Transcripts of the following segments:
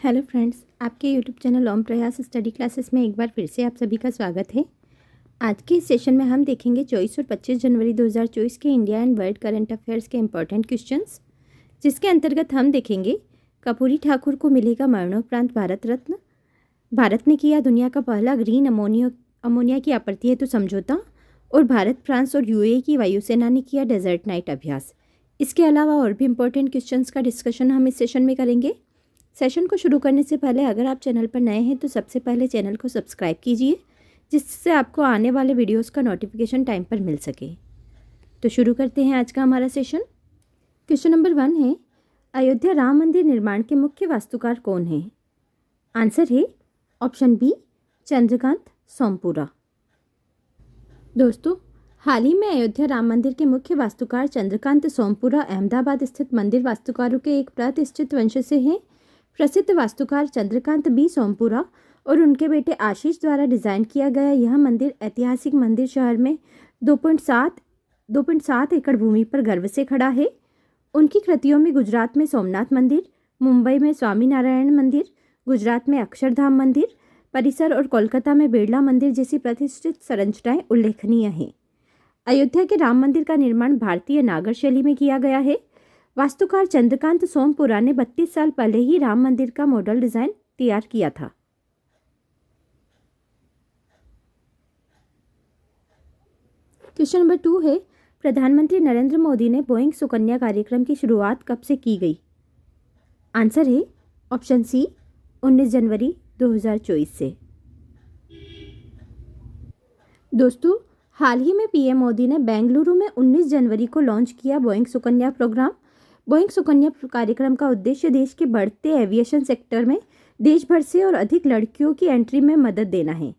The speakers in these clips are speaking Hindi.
हेलो फ्रेंड्स, आपके यूट्यूब चैनल ओम प्रयास स्टडी क्लासेस में एक बार फिर से आप सभी का स्वागत है। आज के इस सेशन में हम देखेंगे 24 और 25 जनवरी 2024 के India and world current affairs के इम्पोर्टेंट क्वेश्चंस, जिसके अंतर्गत हम देखेंगे कर्पूरी ठाकुर को मिलेगा मरणोपरांत भारत रत्न, भारत ने किया दुनिया का पहला ग्रीन अमोनिया की आपूर्ति हेतु समझौता, और भारत, फ्रांस और यूएई की वायुसेना ने किया डेजर्ट नाइट अभ्यास। इसके अलावा और भी इम्पोर्टेंट क्वेश्चंस का डिस्कशन हम इस सेशन में करेंगे। सेशन को शुरू करने से पहले अगर आप चैनल पर नए हैं तो सबसे पहले चैनल को सब्सक्राइब कीजिए, जिससे आपको आने वाले वीडियोस का नोटिफिकेशन टाइम पर मिल सके। तो शुरू करते हैं आज का हमारा सेशन। क्वेश्चन नंबर 1 है, अयोध्या राम मंदिर निर्माण के मुख्य वास्तुकार कौन हैं? आंसर है ऑप्शन बी, चंद्रकांत सोमपुरा। दोस्तों, हाल ही में अयोध्या राम मंदिर के मुख्य वास्तुकार चंद्रकांत सोमपुरा अहमदाबाद स्थित मंदिर वास्तुकारों के एक प्रतिष्ठित वंश से हैं। प्रसिद्ध वास्तुकार चंद्रकांत बी सोमपुरा और उनके बेटे आशीष द्वारा डिज़ाइन किया गया यह मंदिर ऐतिहासिक मंदिर शहर में 2.7 एकड़ भूमि पर गर्व से खड़ा है। उनकी कृतियों में गुजरात में सोमनाथ मंदिर, मुंबई में स्वामी नारायण मंदिर, गुजरात में अक्षरधाम मंदिर परिसर और कोलकाता में बिरला मंदिर जैसी प्रतिष्ठित संरचनाएं उल्लेखनीय हैं। अयोध्या के राम मंदिर का निर्माण भारतीय नागर शैली में किया गया है। वास्तुकार चंद्रकांत सोमपुरा ने 32 साल पहले ही राम मंदिर का मॉडल डिजाइन तैयार किया था। क्वेश्चन नंबर 2 है, प्रधानमंत्री नरेंद्र मोदी ने बोइंग सुकन्या कार्यक्रम की शुरुआत कब से की गई? आंसर है ऑप्शन सी, 19 जनवरी 2024 से। दोस्तों, हाल ही में पीएम मोदी ने बेंगलुरु में 19 जनवरी को लॉन्च किया Boeing Sukanya programme. Boeing Sukanya कार्यक्रम का उद्देश्य देश के बढ़ते एविएशन सेक्टर में देश भर से और अधिक लड़कियों की एंट्री में मदद देना है।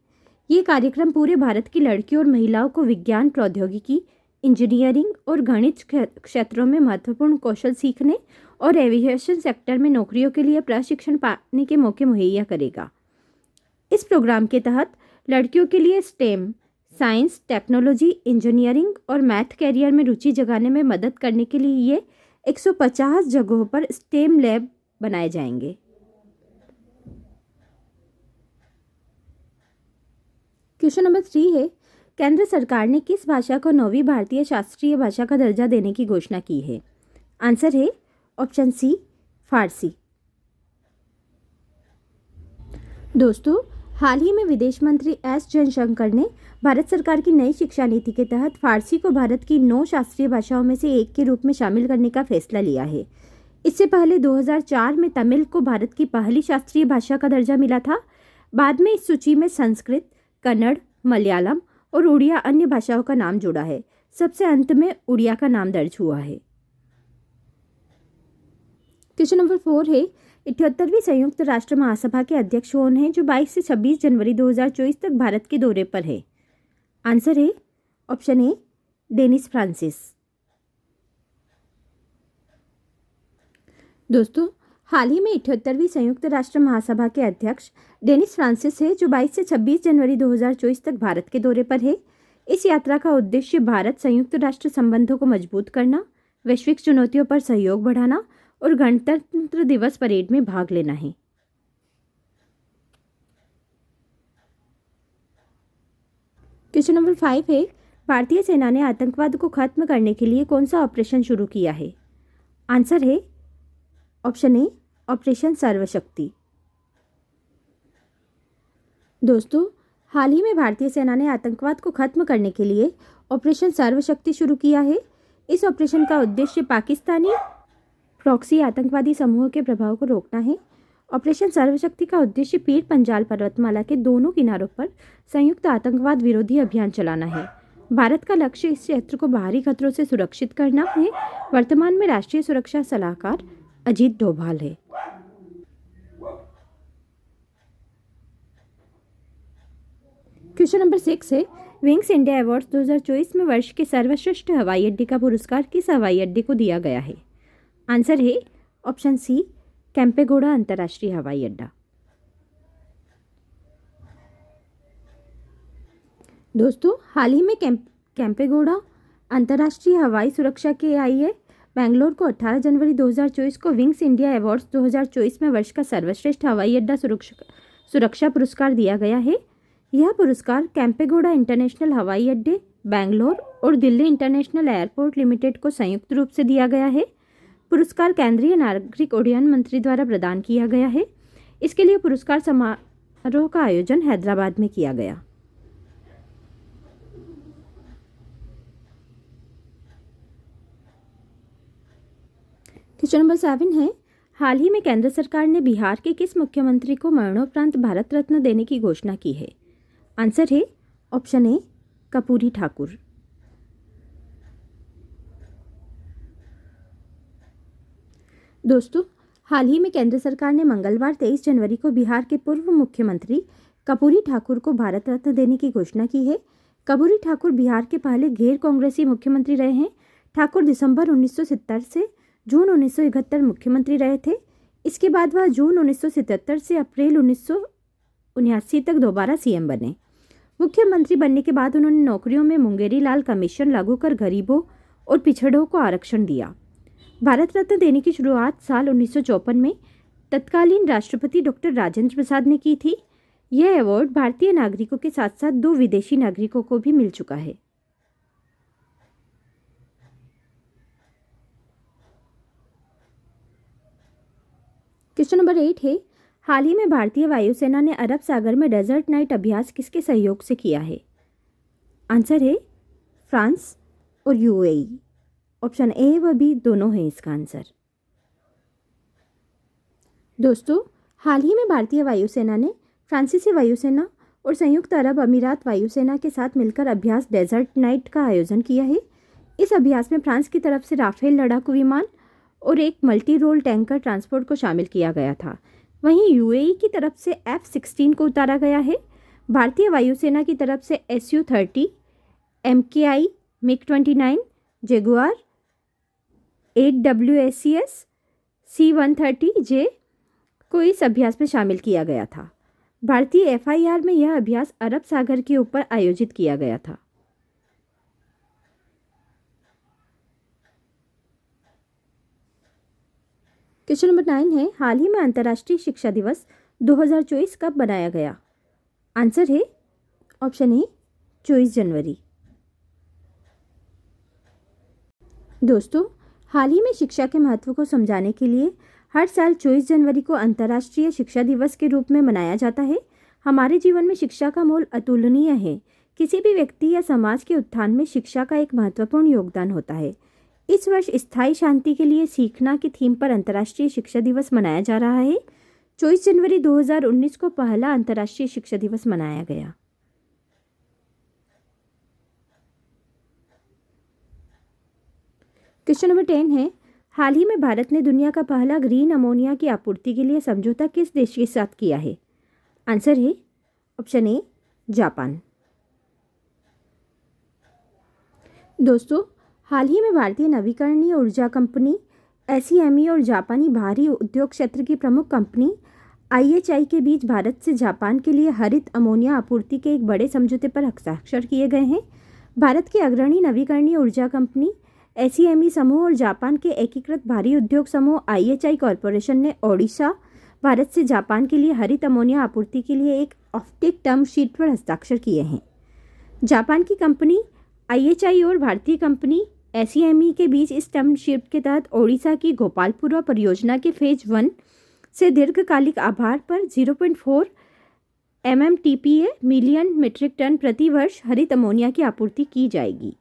ये कार्यक्रम पूरे भारत की लड़कियों और महिलाओं को विज्ञान, प्रौद्योगिकी, इंजीनियरिंग और गणित क्षेत्रों में महत्वपूर्ण कौशल सीखने और एविएशन सेक्टर में नौकरियों के लिए प्रशिक्षण पाने के मौके मुहैया करेगा। इस प्रोग्राम के तहत लड़कियों के लिए स्टेम, साइंस, टेक्नोलॉजी, इंजीनियरिंग और मैथ कैरियर में रुचि जगाने में मदद करने के लिए ये 150 जगहों पर स्टेम लैब बनाए जाएंगे। क्वेश्चन नंबर 3 है, केंद्र सरकार ने किस भाषा को 9वीं भारतीय शास्त्रीय भाषा का दर्जा देने की घोषणा की है? आंसर है ऑप्शन सी, फारसी। दोस्तों, हाल ही में विदेश मंत्री एस जयशंकर ने भारत सरकार की नई शिक्षा नीति के तहत फारसी को भारत की 9 शास्त्रीय भाषाओं में से एक के रूप में शामिल करने का फैसला लिया है। इससे पहले 2004 में तमिल को भारत की पहली शास्त्रीय भाषा का दर्जा मिला था। बाद में इस सूची में संस्कृत, कन्नड़, मलयालम और उड़िया अन्य भाषाओं का नाम जुड़ा है। सबसे अंत में उड़िया का नाम दर्ज हुआ है। क्वेश्चन नंबर 4 है, 78वीं संयुक्त राष्ट्र महासभा के अध्यक्ष कौन हैं जो 22 से 26 जनवरी 2024 तक भारत के दौरे पर है? आंसर है ऑप्शन ए, डेनिस फ्रांसिस। दोस्तों, हाल ही में 78वीं संयुक्त राष्ट्र महासभा के अध्यक्ष डेनिस फ्रांसिस है जो 22 से 26 जनवरी 2024 तक भारत के दौरे पर है। इस यात्रा का उद्देश्य भारत संयुक्त राष्ट्र संबंधों को मजबूत करना, वैश्विक चुनौतियों पर सहयोग बढ़ाना और गणतंत्र दिवस परेड में भाग लेना है। क्वेश्चन नंबर 5 है, भारतीय सेना ने आतंकवाद को खत्म करने के लिए कौन सा ऑपरेशन शुरू किया है? आंसर है ऑप्शन ए, ऑपरेशन सर्वशक्ति। दोस्तों, हाल ही में भारतीय सेना ने आतंकवाद को खत्म करने के लिए ऑपरेशन सर्वशक्ति शुरू किया है। इस ऑपरेशन का उद्देश्य पाकिस्तानी प्रॉक्सी आतंकवादी समूहों के प्रभाव को रोकना है। ऑपरेशन सर्वशक्ति का उद्देश्य पीर पंजाल पर्वतमाला के दोनों किनारों पर संयुक्त आतंकवाद विरोधी अभियान चलाना है। भारत का लक्ष्य इस क्षेत्र को बाहरी खतरों से सुरक्षित करना है। वर्तमान में राष्ट्रीय सुरक्षा सलाहकार अजीत डोभाल है। क्वेश्चन नंबर 6 है, विंग्स इंडिया अवार्ड्स 2024 में वर्ष के सर्वश्रेष्ठ हवाई अड्डे का पुरस्कार किस हवाई अड्डे को दिया गया है? आंसर है ऑप्शन सी, केम्पेगौड़ा अंतर्राष्ट्रीय हवाई अड्डा। दोस्तों, हाल ही में केम्पेगौड़ा अंतर्राष्ट्रीय हवाई सुरक्षा के आई है बेंगलोर को 18 जनवरी 2024 को विंग्स इंडिया अवार्ड्स 2024 में वर्ष का सर्वश्रेष्ठ हवाई अड्डा सुरक्षा पुरस्कार दिया गया है। यह पुरस्कार केम्पेगौड़ा इंटरनेशनल हवाई अड्डे, बेंगलोर और दिल्ली इंटरनेशनल एयरपोर्ट लिमिटेड को संयुक्त रूप से दिया गया है। पुरस्कार केंद्रीय नागरिक उड्डयन मंत्री द्वारा प्रदान किया गया है। इसके लिए पुरस्कार समारोह का आयोजन हैदराबाद में किया गया। क्वेश्चन नंबर 7 है, हाल ही में केंद्र सरकार ने बिहार के किस मुख्यमंत्री को मरणोपरांत भारत रत्न देने की घोषणा की है? आंसर है ऑप्शन ए कर्पूरी ठाकुर। दोस्तों, हाल ही में केंद्र सरकार ने मंगलवार 23 जनवरी को बिहार के पूर्व मुख्यमंत्री कर्पूरी ठाकुर को भारत रत्न देने की घोषणा की है। कर्पूरी ठाकुर बिहार के पहले गैर कांग्रेसी मुख्यमंत्री रहे हैं। ठाकुर दिसंबर 1970 से जून 1971 मुख्यमंत्री रहे थे। इसके बाद वह जून 1977 से अप्रैल 1979 तक दोबारा सीएम बने। मुख्यमंत्री बनने के बाद उन्होंने नौकरियों में मुंगेरी लाल कमीशन लागू कर गरीबों और पिछड़ों को आरक्षण दिया। भारत रत्न देने की शुरुआत साल 1954 में तत्कालीन राष्ट्रपति डॉक्टर राजेंद्र प्रसाद ने की थी। यह अवार्ड भारतीय नागरिकों के साथ साथ 2 विदेशी नागरिकों को भी मिल चुका है। क्वेश्चन नंबर 8 है, हाल ही में भारतीय वायुसेना ने अरब सागर में डेजर्ट नाइट अभ्यास किसके सहयोग से किया है? आंसर है फ्रांस और यूएई। ऑप्शन ए व बी दोनों हैं इसका आंसर। दोस्तों, हाल ही में भारतीय वायुसेना ने फ्रांसीसी वायुसेना और संयुक्त अरब अमीरात वायुसेना के साथ मिलकर अभ्यास डेजर्ट नाइट का आयोजन किया है। इस अभ्यास में फ्रांस की तरफ से राफेल लड़ाकू विमान और एक मल्टी रोल टैंकर ट्रांसपोर्ट को शामिल किया गया था। वहीं यूएई की तरफ से F-16 को उतारा गया है। भारतीय वायुसेना की तरफ से Su-30, MKI, MiG-29, Jaguar, AWACS, C-130J को इस अभ्यास में शामिल किया गया था। भारतीय FIR में यह अभ्यास अरब सागर के ऊपर आयोजित किया गया था। क्वेश्चन नंबर 9 है, हाल ही में अंतर्राष्ट्रीय शिक्षा दिवस 2024 कब बनाया गया? आंसर है ऑप्शन ए 24 जनवरी। दोस्तों, हाल ही में शिक्षा के महत्व को समझाने के लिए हर साल 24 जनवरी को अंतर्राष्ट्रीय शिक्षा दिवस के रूप में मनाया जाता है। हमारे जीवन में शिक्षा का मोल अतुलनीय है। किसी भी व्यक्ति या समाज के उत्थान में शिक्षा का एक महत्वपूर्ण योगदान होता है। इस वर्ष स्थायी शांति के लिए सीखना की थीम पर अंतर्राष्ट्रीय शिक्षा दिवस मनाया जा रहा है। 24 जनवरी 2019 को पहला अंतर्राष्ट्रीय शिक्षा दिवस मनाया गया। क्वेश्चन नंबर 10 है, हाल ही में भारत ने दुनिया का पहला ग्रीन अमोनिया की आपूर्ति के लिए समझौता किस देश के साथ किया है? आंसर है ऑप्शन ए जापान। दोस्तों, हाल ही में भारतीय नवीकरणीय ऊर्जा कंपनी SEME और जापानी भारी उद्योग क्षेत्र की प्रमुख कंपनी IHI के बीच भारत से जापान के लिए हरित अमोनिया आपूर्ति के एक बड़े समझौते पर हस्ताक्षर किए गए हैं। भारत के अग्रणी नवीकरणीय ऊर्जा कंपनी SEME समूह और जापान के एकीकृत भारी उद्योग समूह IHI कॉरपोरेशन ने ओडिशा, भारत से जापान के लिए हरित अमोनिया आपूर्ति के लिए एक ऑफटेक टर्म शीट पर हस्ताक्षर किए हैं। जापान की कंपनी IHI और भारतीय कंपनी SEME के बीच इस टर्म शीट के तहत ओडिशा की गोपालपुरा परियोजना के फेज 1 से दीर्घकालिक आधार पर 0.4 MMTPA मिलियन मीट्रिक टन प्रति वर्ष हरित अमोनिया की आपूर्ति की जाएगी।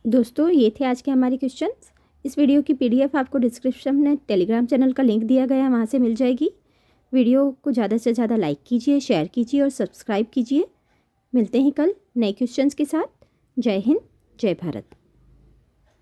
दोस्तों, ये थे आज के हमारे क्वेश्चंस। इस वीडियो की PDF आपको डिस्क्रिप्शन में टेलीग्राम चैनल का लिंक दिया गया है, वहाँ से मिल जाएगी। वीडियो को ज़्यादा से ज़्यादा लाइक कीजिए, शेयर कीजिए और सब्सक्राइब कीजिए। मिलते हैं कल नए क्वेश्चंस के साथ। जय हिंद, जय भारत।